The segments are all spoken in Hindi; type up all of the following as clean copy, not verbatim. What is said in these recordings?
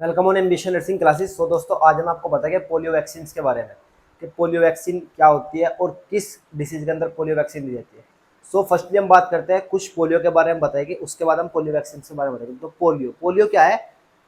Welcome on ambition nursing classes. So दोस्तों, आज हम आपको बताएंगे पोलियो वैक्सीन के बारे में कि पोलियो वैक्सीन क्या होती है और किस डिसीज के अंदर पोलियो वैक्सीन दी जाती है। सो फर्स्टली हम बात करते हैं कुछ पोलियो के बारे में बताएंगे, उसके बाद हम पोलियो वैक्सीन के बारे में बताएंगे। तो पोलियो पोलियो क्या है?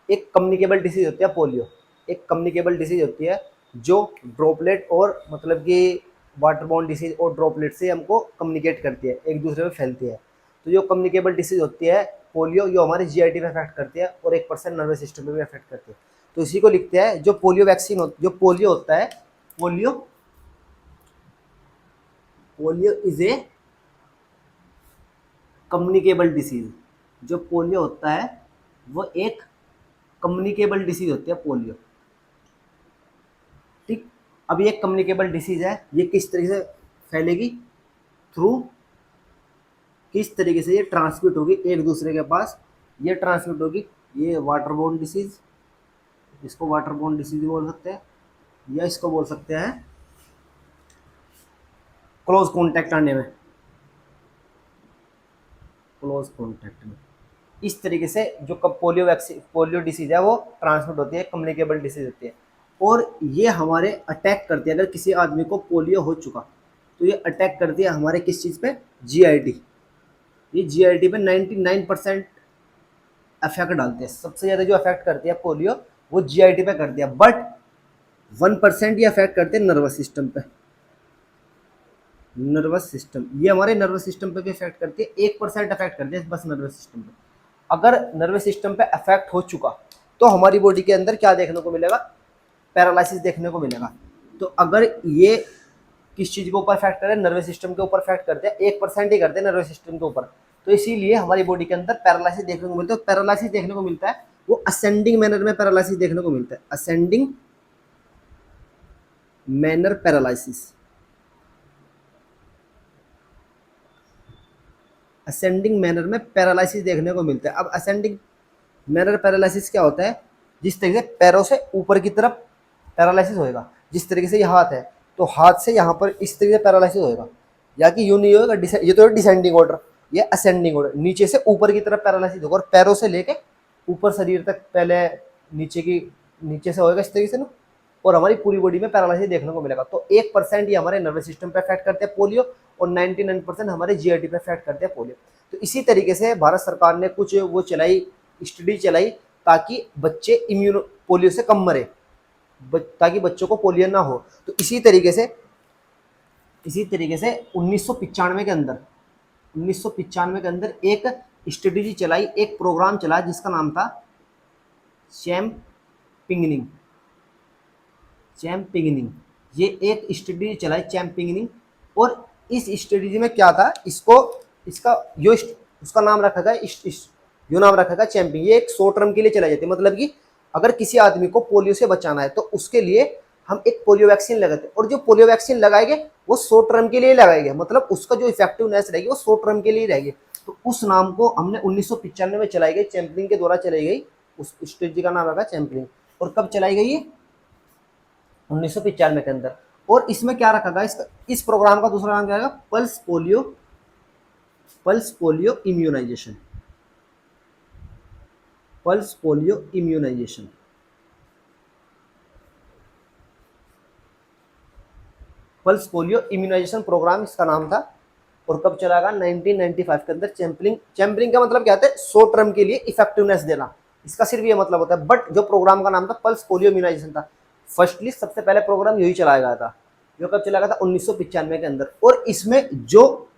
एक कम्युनिकेबल डिसीज होती है। पोलियो एक कम्युनिकेबल डिसीज होती है जो ड्रॉपलेट और मतलब कि वाटरबॉर्न डिसीज और ड्रॉपलेट से हमको कम्युनिकेट करती है, एक दूसरे में फैलती है। तो जो कम्युनिकेबल डिसीज होती है पोलियो, जो हमारे जीआईटी में अफेक्ट करती है और 1% नर्वस सिस्टम में भी अफेक्ट करती है। तो इसी को लिखते हैं जो पोलियो वैक्सीन जो पोलियो होता है, polio polio is a communicable disease. जो पोलियो होता है वो एक कम्युनिकेबल डिसीज होती है पोलियो। ठीक। अब ये कम्युनिकेबल डिसीज है, ये किस तरीके से फैलेगी? थ्रू, किस तरीके से ये ट्रांसमिट होगी एक दूसरे के पास? ये ट्रांसमिट होगी, ये वाटरबोर्न डिसीज, इसको वाटरबोर्न डिसीज बोल सकते हैं, या इसको बोल सकते हैं क्लोज कॉन्टैक्ट आने में, क्लोज कॉन्टैक्ट में। इस तरीके से जो पोलियो वैक्सीन पोलियो डिसीज है वो ट्रांसमिट होती है, कम्युनिकेबल डिसीज होती है। और ये हमारे अटैक करती है, अगर किसी आदमी को पोलियो हो चुका तो ये अटैक करती है हमारे किस चीज़ पे? जीआईटी। ये जीआईटी पे 99% इफेक्ट डालते हैं। सबसे ज़्यादा जो इफेक्ट करती है पोलियो वो जीआईटी पे करती है, बट 1% ये इफेक्ट करते हैं नर्वस सिस्टम पे। नर्वस सिस्टम, ये हमारे नर्वस सिस्टम पे भी इफेक्ट करती है, 1% इफेक्ट करती है बस नर्वस सिस्टम पे। अगर नर्वस सिस्टम पे अफेक्ट हो चुका तो हमारी बॉडी के अंदर क्या देखने को मिलेगा? पैरालिसिस देखने को मिलेगा। तो अगर ये किस चीज़ के ऊपर इफेक्ट करे? नर्वस सिस्टम के ऊपर इफेक्ट करते हैं, 1% ही करते हैं नर्वस सिस्टम के ऊपर। तो इसीलिए हमारी बॉडी के अंदर पैरालिसिस देखने को मिलता है। पैरालिसिस देखने को मिलता है वो असेंडिंग मैनर में पैरालिसिस देखने को मिलता है, ascending manner paralysis. Ascending manner में पैरालिसिस देखने को मिलता है। अब असेंडिंग मैनर पैरालिसिस क्या होता है? जिस तरीके से पैरों से ऊपर की तरफ पैरालिसिस होएगा, जिस तरीके से ये हाथ है तो हाथ से यहाँ पर इस तरीके से पैरालिसिस होएगा, या कि यूँ नहीं होगा, ये तो डिसेंडिंग ऑर्डर, ये असेंडिंग ऑर्डर, नीचे से ऊपर की तरफ पैरालिसिस होगा और पैरों से लेके ऊपर शरीर तक पहले नीचे से होएगा इस तरीके से ना, और हमारी पूरी बॉडी में पैरालिसिस देखने को मिलेगा। तो 1% ये हमारे नर्वस सिस्टम पे अफेक्ट करते हैं पोलियो, और 99% हमारे जीआईटी पे अफेक्ट करते हैं पोलियो। तो इसी तरीके से भारत सरकार ने कुछ वो चलाई, स्टडी चलाई, ताकि बच्चे पोलियो से कम मरे, ताकि बच्चों को पोलियो ना हो। तो इसी तरीके से 1995 के अंदर 1995 के अंदर एक स्ट्रेटेजी चलाई, एक प्रोग्राम चला जिसका नाम था चैम्पिंगनिंग। चैम्पिंगनिंग, ये एक स्ट्रेटेजी चलाई चैम्पिंगनिंग। और इस स्ट्रेटेजी में क्या था? इसका जो उसका नाम रखा गया, जो नाम रखा गया चैम्पिंग। ये एक शॉर्ट टर्म के लिए चलाई जाती है, मतलब कि अगर किसी आदमी को पोलियो से बचाना है तो उसके लिए हम एक पोलियो वैक्सीन लगाते हैं, और जो पोलियो वैक्सीन लगाएंगे वो शॉर्ट टर्म के लिए लगाएंगे, मतलब उसका जो इफेक्टिवनेस रहेगी वो शॉर्ट टर्म के लिए रहेगी। तो उस नाम को हमने 1995 में चलाई गई, चैम्पियन के द्वारा चलाई गई, उस स्ट्रेटजी का नाम रखा चैम्पियन। और कब चलाई गई ये? 1995 के अंदर। और इसमें क्या रखा गया? इस प्रोग्राम का दूसरा नाम क्या है? Pulse polio immunisation. Pulse polio immunisation. Pulse polio immunisation programme इसका नाम था। और कब चला गया? 1995 के अंदर। चैम्पलिंग का मतलब क्या होता है? शॉर्ट टर्म के लिए इफेक्टिवनेस देना, इसका सिर्फ ये मतलब होता है। बट जो प्रोग्राम का नाम था पल्स पोलियो इम्यूनाइजेशन था, फर्स्टली सबसे पहले प्रोग्राम यही चलाया गया था, जो कब चला गया था? 1995 के अंदर। और इसमें जो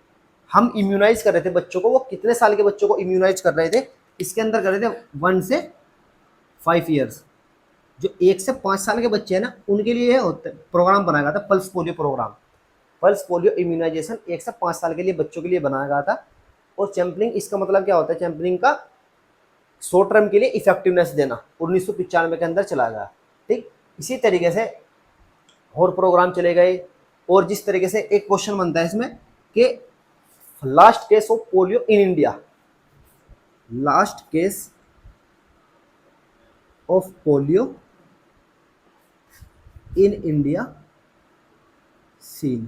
हम इम्यूनाइज कर रहे थे बच्चों को, वो कितने साल के बच्चों को इम्यूनाइज कर रहे थे? इसके अंदर कर रहे थे 1 से 5 ईयर्स। जो 1 से 5 साल के बच्चे हैं ना, उनके लिए प्रोग्राम बनाया गया था pulse polio programme. Pulse polio immunisation 1 से 5 साल के लिए बच्चों के लिए बनाया गया था। और चैम्पलिंग, इसका मतलब क्या होता है? चैम्पलिंग का शॉर्ट टर्म के लिए इफेक्टिवनेस देना, 1995 के अंदर चला गया। ठीक। इसी तरीके से और प्रोग्राम चले गए। और जिस तरीके से एक क्वेश्चन बनता है इसमें कि last case of polio in India, last case of polio in India seen,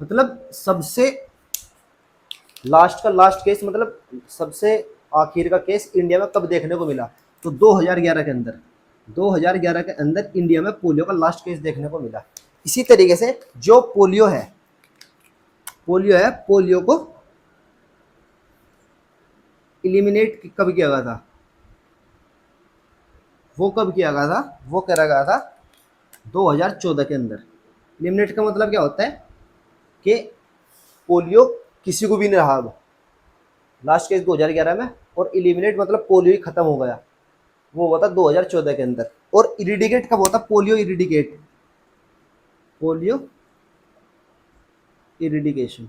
मतलब सबसे लास्ट का लास्ट केस, मतलब सबसे आखिर का केस इंडिया में कब देखने को मिला? तो 2011 के अंदर। 2011 के अंदर इंडिया में पोलियो का लास्ट केस देखने को मिला। इसी तरीके से जो पोलियो है, पोलियो को इलिमिनेट कब किया गया था? वो कब किया गया था? वो करा गया था 2014 के अंदर। इलिमिनेट का मतलब क्या होता है कि पोलियो किसी को भी नहीं रहा अब, लास्ट केस 2011 में, और इलिमिनेट मतलब पोलियो ही खत्म हो गया, वो हुआ था 2014 के अंदर। और इरिडिकेट कब होता? पोलियो इरिडिकेट, पोलियो इरिडिकेशन,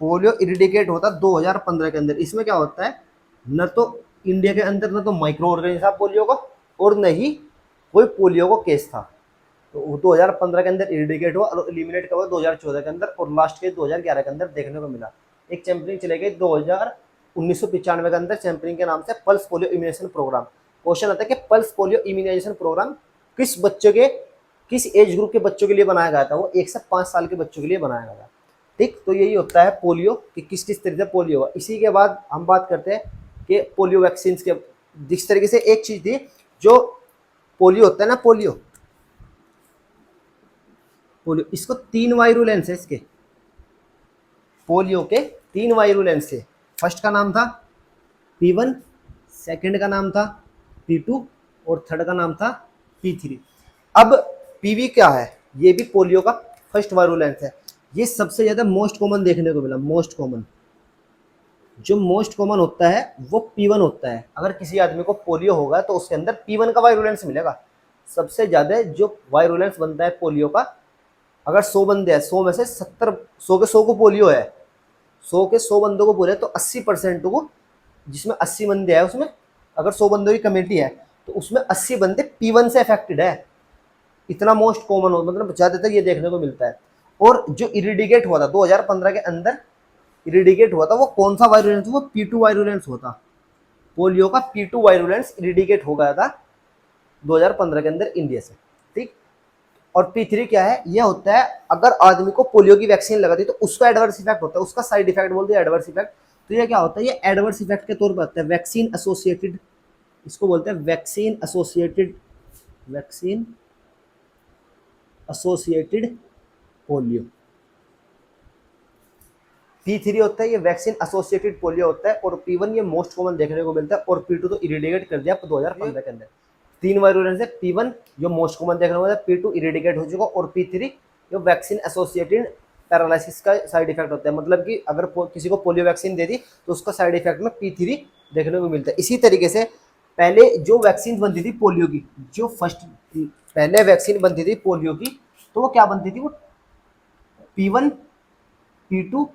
पोलियो इरिडिकेट होता 2015 के अंदर। इसमें क्या होता है, न तो इंडिया के अंदर न तो माइक्रो ऑर्गेनिज्म था पोलियो का, और न ही कोई पोलियो का केस था। तो 2015 के अंदर इरिडिकेट हुआ और एलिमिनेट कब हुआ 2014 के अंदर, और लास्ट केस 2011 के अंदर देखने को मिला। एक चैंपियनिंग चले गई 1995 के अंदर, चैंपियनिंग के नाम से pulse polio immunisation programme. Question आता है कि पल्स पोलियो इम्यूनाइजेशन प्रोग्राम किस बच्चों के, किस एज ग्रुप के बच्चों के लिए बनाया गया था? वो 1 से 5 साल के बच्चों के लिए बनाया गया था। ठीक, तो यही होता है पोलियो कि किस किस तरीके से पोलियो हुआ। इसी के बाद हम बात करते हैं कि पोलियो वैक्सीन के, जिस तरीके से एक चीज थी, जो पोलियो होता है ना, पोलियो इसको 3 वायरुलेंस है इसके, पोलियो के 3 वायरुलेंस है। फर्स्ट का नाम था P1, सेकंड का नाम था P2 और थर्ड का नाम था P3। अब PV क्या है? ये भी पोलियो का फर्स्ट वायरुलेंस है। ये सबसे ज्यादा मोस्ट कॉमन देखने को मिला। मोस्ट कॉमन, जो मोस्ट कॉमन होता है वो P1 होता है। अगर किसी आदमी को पोलियो होगा तो उसके अंदर P1 का वायरुलेंस मिलेगा। सबसे ज्यादा जो वायरुलेंस बनता है पोलियो का, अगर 100 बंदे हैं, 100 में से 70, 100 के 100 को पोलियो है, 100 के 100 बंदों को पोलियो है, तो 80% को, जिसमें 80 बंदे हैं उसमें, अगर 100 बंदों की कमेटी है तो उसमें 80 बंदे P1 से अफेक्टेड है। इतना मोस्ट कॉमन हो, मतलब ज्यादातर ये देखने को मिलता है। और जो इरिडिकेट हुआ था 2015 के अंदर, इरिडिकेट हुआ था, वो कौन सा वायरुलेंस? वो P2 वायरुलेंस होता। पोलियो का P2 वायरुलेंस इरिडिकेट हो गया था 2015 के अंदर इंडिया से। ठीक, और P3 क्या है? ये होता है अगर आदमी को पोलियो की वैक्सीन लगा दी तो उसका एडवर्स इफेक्ट होता है, उसका साइड इफेक्ट बोलते हैं एडवर्स इफेक्ट। तो ये क्या होता है? ये एडवर्स इफेक्ट के तौर पर आता है वैक्सीन एसोसिएटेड, इसको बोलते हैं vaccine associated, vaccine associated polio. P3 होता है ये वैक्सीन एसोसिएटेड पोलियो होता है, और P1 ये मोस्ट कॉमन देखने को मिलता है, और P2 तो इरिडिकेट कर दिया 2015 के अंदर। 3 वायरुलेंस है, P1 जो मोस्ट कॉमन देखने को मिलता है, P2 इरिडिकेट हो चुका, और P3 जो वैक्सीन एसोसिएटेड पैरालिसिस का साइड इफेक्ट होता है। मतलब कि अगर किसी को पोलियो वैक्सीन दे दी तो उसका साइड इफेक्ट में P3 देखने को मिलता है। इसी तरीके से पहले जो वैक्सीन बनती थी पोलियो की, जो फर्स्ट पहले वैक्सीन बनती थी पोलियो की, तो वो क्या बनती थी? वो P1, P2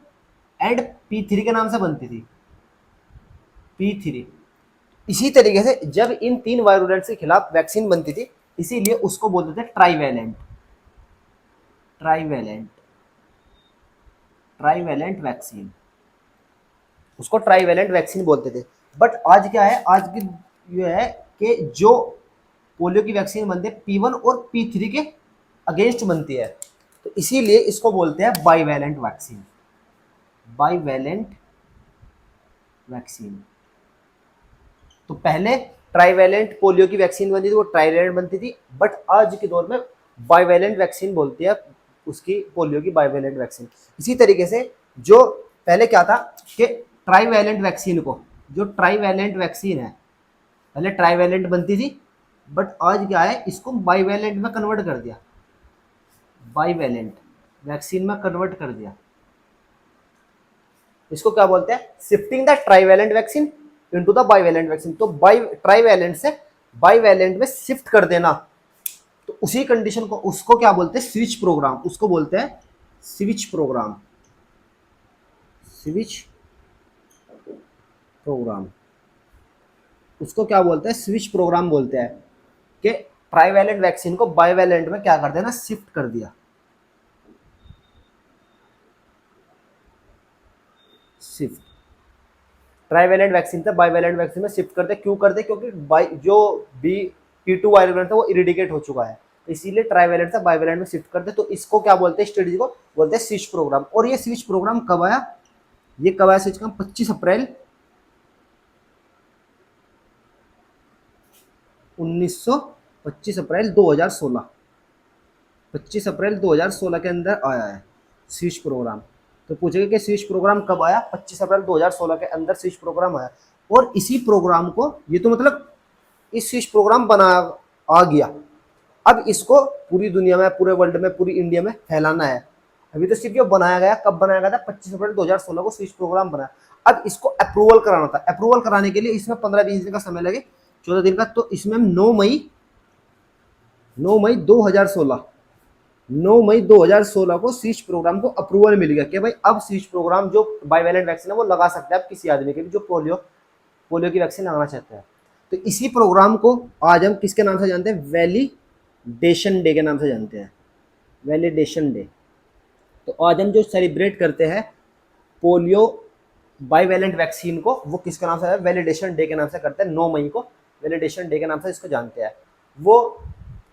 एंड P3 के नाम से बनती थी, P3। इसी तरीके से जब इन 3 वायरुलेंट्स के खिलाफ वैक्सीन बनती थी, इसीलिए उसको बोलते थे ट्राईवैलेंट, ट्राईवैलेंट, ट्राईवैलेंट वैक्सीन, उसको ट्राईवैलेंट वैक्सीन बोलते थे। बट आज क्या है? आज की ये है कि जो पोलियो की वैक्सीन बनती है P1 और P3 के अगेंस्ट बनती है, तो इसीलिए इसको बोलते हैं बाईवैलेंट वैक्सीन, बाईवैलेंट वैक्सीन। तो पहले ट्राईवैलेंट पोलियो की वैक्सीन बनती थी, वो ट्राईवैलेंट बनती थी, बट आज के दौर में बाईवैलेंट वैक्सीन बोलती है उसकी, पोलियो की बाईवैलेंट वैक्सीन। इसी तरीके से जो पहले क्या था कि ट्राईवैलेंट वैक्सीन को, जो ट्राईवैलेंट वैक्सीन है, पहले ट्राईवैलेंट बनती थी, बट आज क्या है? इसको बाईवैलेंट में कन्वर्ट कर दिया, बाईवैलेंट वैक्सीन में कन्वर्ट कर दिया। इसको क्या बोलते हैं? Shifting the trivalent vaccine into the bivalent vaccine. तो ट्राईवैलेंट से बाईवैलेंट में शिफ्ट कर देना, तो उसी कंडीशन को, उसको क्या बोलते हैं? स्विच प्रोग्राम, उसको बोलते हैं स्विच प्रोग्राम, स्विच प्रोग्राम, उसको क्या बोलते हैं? स्विच प्रोग्राम बोलते हैं कि ट्राईवैलेंट वैक्सीन को बाईवैलेंट में क्या कर देना? शिफ्ट कर दिया, शिफ्ट। ट्राईवैलेंट वैक्सीन से बाईवैलेंट वैक्सीन में शिफ्ट करते। क्यों करते? क्योंकि जो P2 वायरुलेंट था वो इरिडिकेट हो चुका है, तो इसीलिए ट्राईवैलेंट से बाईवैलेंट में शिफ्ट करते। तो इसको क्या बोलते हैं? स्ट्रेटजी को बोलते हैं स्विच प्रोग्राम। और ये स्विच प्रोग्राम कब आया? ये कब आया स्विच प्रोग्राम? 25 अप्रैल 1900 25 अप्रैल 2016, 25 अप्रैल 2016 के अंदर आया है स्विच प्रोग्राम। तो पूछेगा कि स्विच प्रोग्राम कब आया, 25 अप्रैल 2016 के अंदर स्विच प्रोग्राम आया। और इसी प्रोग्राम को, ये तो मतलब इस स्विच प्रोग्राम बना आ गया, अब इसको पूरी दुनिया में, पूरे वर्ल्ड में, पूरी इंडिया में फैलाना है। अभी तो सिर्फ ये बनाया गया, कब बनाया गया था, 25 अप्रैल 2016 को स्विच प्रोग्राम बना। अब इसको अप्रूवल कराना था, अप्रूवल कराने के लिए इसमें 15-20 दिन का समय लगे, 14 दिन का। तो इसमें 9 मई 2016, 9 मई 2016 को स्विच प्रोग्राम को अप्रूवल मिल गया कि भाई अब स्विच प्रोग्राम जो बाइवेलेंट वैक्सीन है वो लगा सकता है अब किसी आदमी के भी जो पोलियो पोलियो की वैक्सीन लगाना चाहता है। तो इसी प्रोग्राम को आज हम किसके नाम से जानते हैं, वैलिडेशन डे के नाम से जानते हैं, वैलिडेशन डे। तो आज हम जो सेलिब्रेट करते हैं पोलियो बाइवेलेंट वैक्सीन को, वो किसके नाम से है, वैलिडेशन डे के नाम से करते हैं। 9 मई को वैलिडेशन डे के नाम से इसको जानते हैं। वो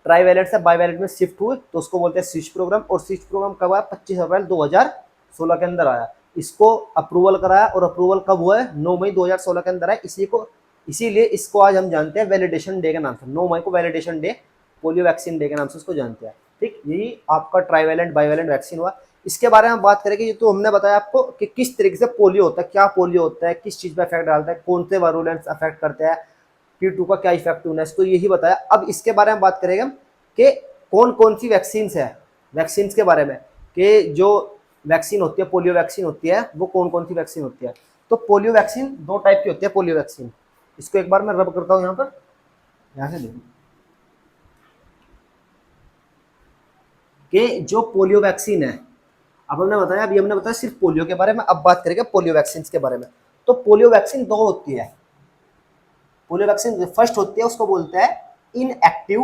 ट्राईवैलेंट से बाइवैलेंट में शिफ्ट हुए तो उसको बोलते हैं स्विच प्रोग्राम। और स्विच प्रोग्राम कब आया, 25 अप्रैल 2016 के अंदर आया। इसको अप्रूवल कराया, और अप्रूवल कब हुआ है, 9 मई 2016 के अंदर आया। इसीलिए इसको आज हम जानते हैं वैलिडेशन डे के नाम से। 9 मई को validation day, polio vaccine day के नाम से उसको जानते हैं। ठीक, यही आपका ट्राईवैलेंट बाइवैलेंट वैक्सीन हुआ। इसके बारे में बात करेंगे। ये तो हमने बताया आपको कि किस तरीके से पोलियो होता है, क्या पोलियो होता है, किस चीज़ पर इफेक्ट डालता है, कौन से वायरुलेंस अफेक्ट करते हैं, T2 का क्या इफेक्टिवनेस, तो यही बताया। अब इसके बारे में बात करेंगे हम कि कौन कौन सी वैक्सीन्स है, वैक्सीन्स के बारे में, कि जो वैक्सीन होती है, पोलियो वैक्सीन होती है, वो कौन कौन सी वैक्सीन होती है। तो पोलियो वैक्सीन 2 टाइप की होती है, पोलियो वैक्सीन। इसको एक बार मैं रब करता हूँ यहाँ पर, यहाँ से देखो कि जो पोलियो वैक्सीन है, अब हमने बताया, अभी हमने बताया सिर्फ पोलियो के बारे में, अब बात करेंगे पोलियो वैक्सीन के बारे में। तो पोलियो वैक्सीन 2 होती है। पोलियो वैक्सीन फर्स्ट होती है, उसको बोलते हैं इनएक्टिव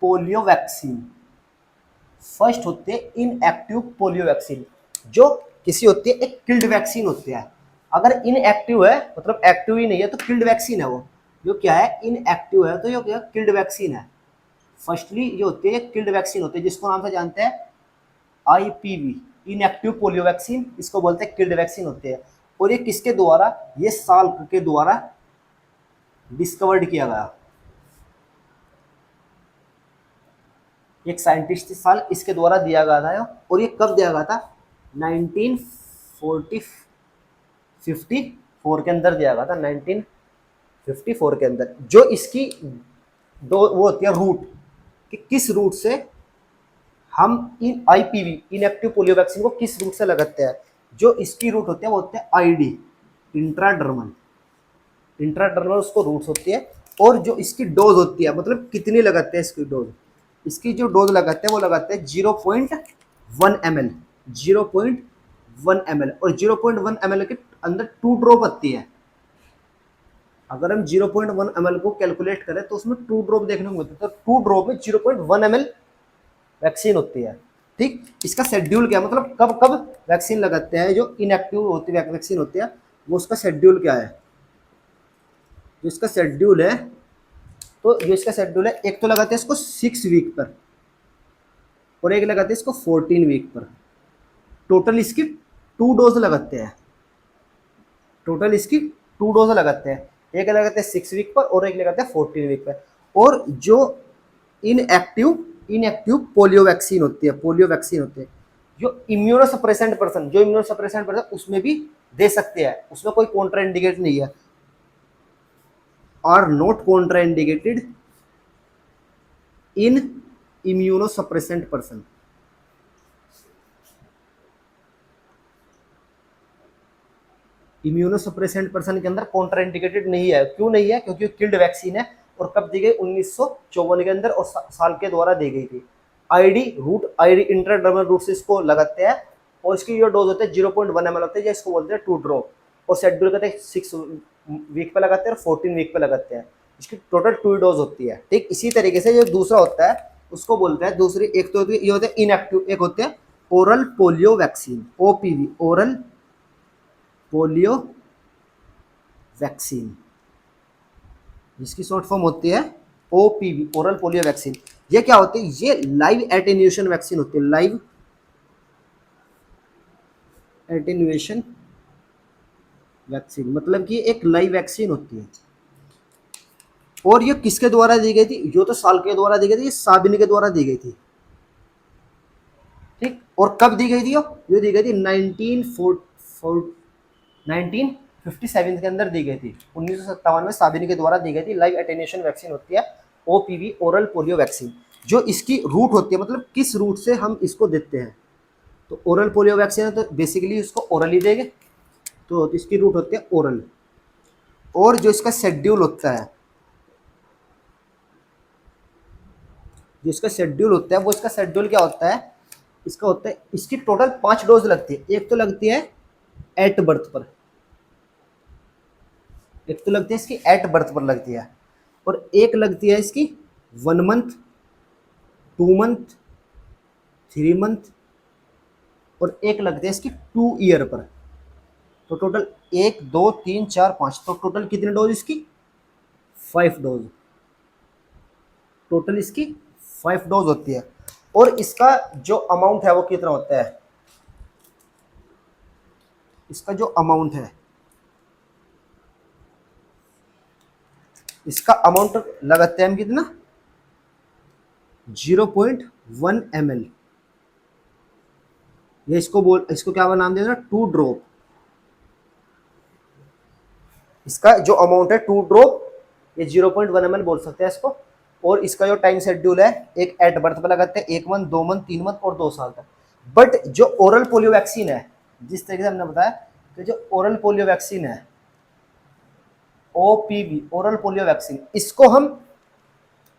पोलियो वैक्सीन। फर्स्ट होते हैं इनएक्टिव पोलियो वैक्सीन, जो किसी होती है एक किल्ड वैक्सीन होती है। अगर इनएक्टिव है मतलब एक्टिव ही नहीं है तो किल्ड वैक्सीन है वो। जो क्या है, इनएक्टिव है तो ये क्या, किल्ड वैक्सीन है। फर्स्टली ये होती है किल्ड वैक्सीन होती है, जिसको नाम से जानते हैं IPV, इनएक्टिव पोलियो वैक्सीन। इसको बोलते हैं किल्ड वैक्सीन होती है। और ये किसके द्वारा, ये साल्क के द्वारा डिस्कवर्ड किया गया, एक साइंटिस्ट साल इसके द्वारा दिया गया था। और ये कब दिया गया था, 1954 के अंदर दिया गया था, 1954 के अंदर। जो इसकी दो वो होती है रूट, कि किस रूट से हम इन IPV इनएक्टिव पोलियो वैक्सीन को किस रूट से लगाते हैं। जो इसकी रूट होती है वो होते हैं ID, इंट्राडर्मल, इंट्राडर्मल उसको रूट्स होती है। और जो इसकी डोज होती है, मतलब कितनी लगाते हैं इसकी डोज, इसकी जो डोज लगाते हैं वो लगाते हैं 0.1 ml, 0.1 ml। और 0.1 ml के अंदर 2 ड्रॉप आती है। अगर हम 0.1 ml को कैलकुलेट करें तो उसमें 2 ड्रॉप देखने को मिलते हैं। तो 2 ड्रॉप में 0.1 ml वैक्सीन होती है। ठीक, इसका शेड्यूल क्या, मतलब कब कब वैक्सीन लगाते हैं, जो इनएक्टिव होती है वैक्सीन होती है, वो उसका शेड्यूल क्या है। जो इसका शेड्यूल है, तो जो इसका शेड्यूल है, एक तो लगाते हैं इसको 6 वीक पर, और एक लगाते हैं इसको 14 वीक पर। टोटल इसकी 2 डोज लगाते हैं, टोटल इसकी 2 डोज लगाते हैं। एक लगाते हैं 6 वीक पर और एक लगाते हैं 14 वीक पर। और जो इनएक्टिव पोलियो वैक्सीन होती है, पोलियो वैक्सीन होती है, जो इम्यूनोसप्रेसेंट पर्सन, जो इम्यूनोसप्रेसेंट पर्सन उसमें भी दे सकते हैं, उसमें कोई कॉन्ट्राइंडिकेट नहीं है, are not contraindicated in immunosuppressant person. Immunosuppressant person के अंदर कॉन्ट्राइंडिकेटेड नहीं है। क्यों नहीं है, क्योंकि किल्ड वैक्सीन है। और कब दी गई, 1954 के अंदर, और साल के द्वारा दी गई थी। ID इंट्राडर्मल रूट से इसको लगाते हैं। और इसकी जो डोज होते हैं 0.1 ml होते हैं, इसको बोलते हैं 2 ड्रॉप। और शेड्यूल कहते हैं 6 वीक पे लगाते हैं और 14 वीक पे लगाते हैं। इसकी टोटल 2 डोज होती है। ठीक, इसी तरीके से जो दूसरा होता है उसको बोलते हैं, दूसरी एक तो ये होते हैं इनएक्टिव, एक होते हैं oral polio vaccine, OPV, oral polio vaccine, जिसकी शॉर्ट फॉर्म होती है OPV, ओरल पोलियो वैक्सीन। ये क्या होती है, ये लाइव एटेन्यूएशन वैक्सीन होती है, लाइव एटेन्यूएशन वैक्सीन मतलब कि एक लाइव वैक्सीन होती है। और ये किसके द्वारा दी गई थी? जो तो साल के द्वारा दी गई थी, ये साबिन के द्वारा दी गई थी। ठीक, और कब दी गई थी? ये दी गई थी 1957 के अंदर दी गई थी। 1957 में साबिन के द्वारा दी गई थी। लाइव एटेन्यूएशन वैक्सीन होती है ओपीवी, ओरल पोलियो वैक्सीन। जो इसकी रूट होती है, मतलब किस रूट से हम इसको देते हैं, तो ओरल पोलियो वैक्सीन है तो बेसिकली उसको ओरल ही देंगे, तो इसकी रूट होती है ओरल। और जो इसका शेड्यूल होता है, जो इसका शेड्यूल होता है, वो इसका शेड्यूल क्या होता है? इसका होता है, इसकी टोटल 5 डोज लगती है। एक तो लगती है एट बर्थ पर, एक तो लगती है इसकी एट बर्थ पर लगती है, और एक लगती है इसकी 1 मंथ, 2 मंथ, 3 मंथ, और एक लगती है इसकी 2 ईयर पर। तो टोटल 1 2 3 4 5, तो टोटल कितनी डोज इसकी? 5 डोज। टोटल इसकी 5 डोज होती है। और इसका जो अमाउंट है वो कितना होता है? इसका जो अमाउंट है, इसका अमाउंट लगाते हैं हम कितना? 0.1 ml। ये इसको क्या नाम देना? 2 ड्रॉप। इसका जो अमाउंट है 2 ड्रॉप, ये 0.1 ml बोल सकते हैं इसको। और इसका जो टाइम शेड्यूल है, एक एट बर्थ पर लगाते हैं, 1 मंथ, 2 मंथ, 3 मंथ और 2 साल तक। बट जो ओरल पोलियो वैक्सीन है, जिस तरीके से हमने बताया कि जो ओरल पोलियो वैक्सीन है, ओपीवी, ओरल पोलियो वैक्सीन, इसको हम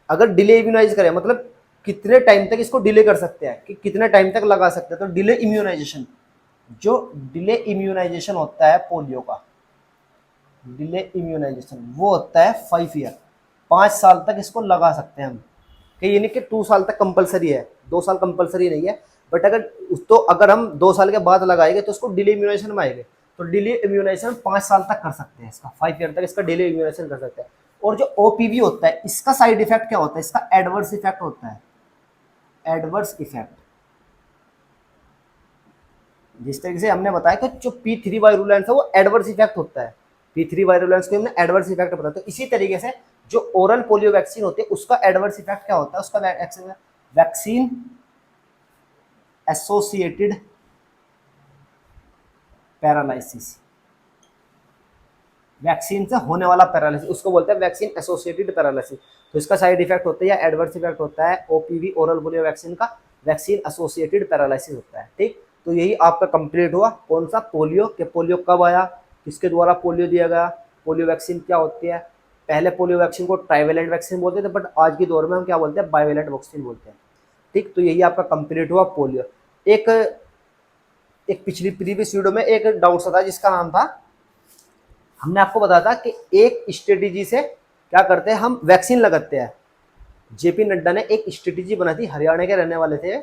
अगर डिले इम्यूनाइज करें, मतलब कितने टाइम तक इसको डिले कर सकते हैं, कि कितने टाइम तक लगा सकते हैं, तो डिले इम्यूनाइजेशन, जो डिले इम्यूनाइजेशन होता है पोलियो का, डिले इम्यूनाइजेशन वो होता है 5 ईयर, 5 साल तक इसको लगा सकते हैं हम। कि ये नहीं कि 2 साल तक कंपलसरी है, 2 साल कंपलसरी नहीं है, बट अगर हम 2 साल के बाद लगाएंगे तो उसको डिले इम्यूनाइजेशन में आएंगे, तो डिले इम्यूनाइजेशन 5 साल तक कर सकते हैं, इसका 5 ईयर तक इसका डिले इम्यूनाइजेशन कर सकते हैं। और जो ओपीवी होता है, इसका साइड इफेक्ट क्या होता है? इसका एडवर्स इफेक्ट होता है, एडवर्स इफेक्ट। जिस तरीके से हमने बताया कि जो P3 वायरुलेंस है वो एडवर्स इफेक्ट होता है, P3 वायरुलेंस को हमने एडवर्स इफेक्ट बताया। तो इसी तरीके से जो ओरल पोलियो वैक्सीन होती है, उसका एडवर्स इफेक्ट क्या होता है? उसका वैक्सीन एसोसिएटेड पैरालिसिस, वैक्सीन से होने वाला पैरालिसिस, उसको बोलते हैं वैक्सीन एसोसिएटेड पैरालिसिस। तो इसका साइड इफेक्ट होता है या एडवर्स इफेक्ट होता है ओपीवी, ओरल पोलियो वैक्सीन का, वैक्सीन एसोसिएटेड पैरालिसिस होता है। ठीक, तो यही आपका कंप्लीट हुआ। कौन सा? पोलियो। के पोलियो कब आया, किसके द्वारा पोलियो दिया गया, पोलियो वैक्सीन क्या होती है। पहले पोलियो वैक्सीन को ट्राइवेलेंट वैक्सीन बोलते थे, बट आज के दौर में हम क्या बोलते हैं? बाइवेलेंट वैक्सीन बोलते हैं। ठीक, तो यही आपका कंप्लीट हुआ पोलियो। एक एक पिछली प्रीवियस वीडियो में एक डाउट था जिसका नाम था, हमने आपको बताया था कि एक स्ट्रेटेजी से क्या करते हैं हम? वैक्सीन लगाते हैं। जेपी नड्डा ने एक स्ट्रेटेजी बनाई थी, हरियाणा के रहने वाले थे,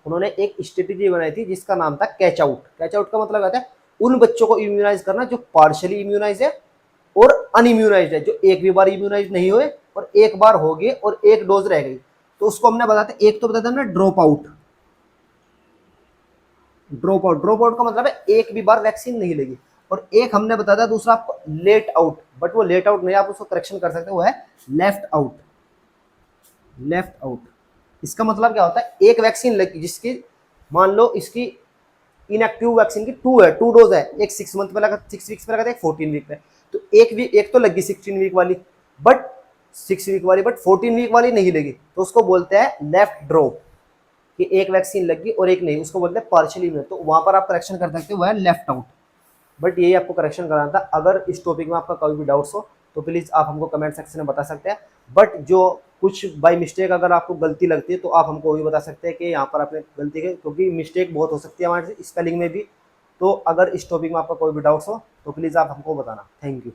उन्होंने एक स्ट्रेटेजी बनाई थी जिसका नाम था कैच आउट। कैच आउट का मतलब आता है उन बच्चों को इम्यूनाइज करना जो पार्शियली इम्यूनाइज है और अनइम्यूनाइज है, जो एक भी बार इम्यूनाइज नहीं हुए और एक बार हो गए और एक डोज रह गई, तो उसको हमने बताते, एक तो बताते हमने ड्रॉप आउट। ड्रॉप आउट का मतलब है एक भी बार वैक्सीन नहीं लगी। और एक हमने बताया दूसरा आपको लेट आउट, बट वो लेट आउट नहीं, आप उसको करेक्शन कर सकते हो, वो है लेफ्ट आउट। लेफ्ट आउट, इसका मतलब क्या होता है? एक वैक्सीन लगी जिसकी, मान लो इसकी इनएक्टिव वैक्सीन की 2 है, 2 डोज है, एक 6 मंथ पे लगा, 6 वीक्स पे लगा था, एक 14 वीक पे, तो एक तो लगी 16 वीक वाली, बट 6 वीक वाली, बट 14 वीक वाली नहीं लगी, तो उसको बोलते हैं लेफ्ट ड्रॉप, कि एक वैक्सीन लगी और एक नहीं, उसको बोलते हैं पार्शियली इम्यून। तो वहां पर आप करेक्शन कर सकते हो, वह है लेफ्ट आउट। बट यही आपको करेक्शन कराना था। अगर इस टॉपिक में आपका कोई भी डाउट्स हो तो प्लीज़ आप हमको कमेंट सेक्शन में बता सकते हैं। बट जो कुछ बाय मिस्टेक अगर आपको गलती लगती है तो आप हमको भी बता सकते हैं कि यहाँ पर आपने गलती की, क्योंकि मिस्टेक बहुत हो सकती है हमारे से स्पेलिंग में भी। तो अगर इस टॉपिक में आपका कोई भी डाउट्स हो तो प्लीज़ आप हमको बताना। Thank you.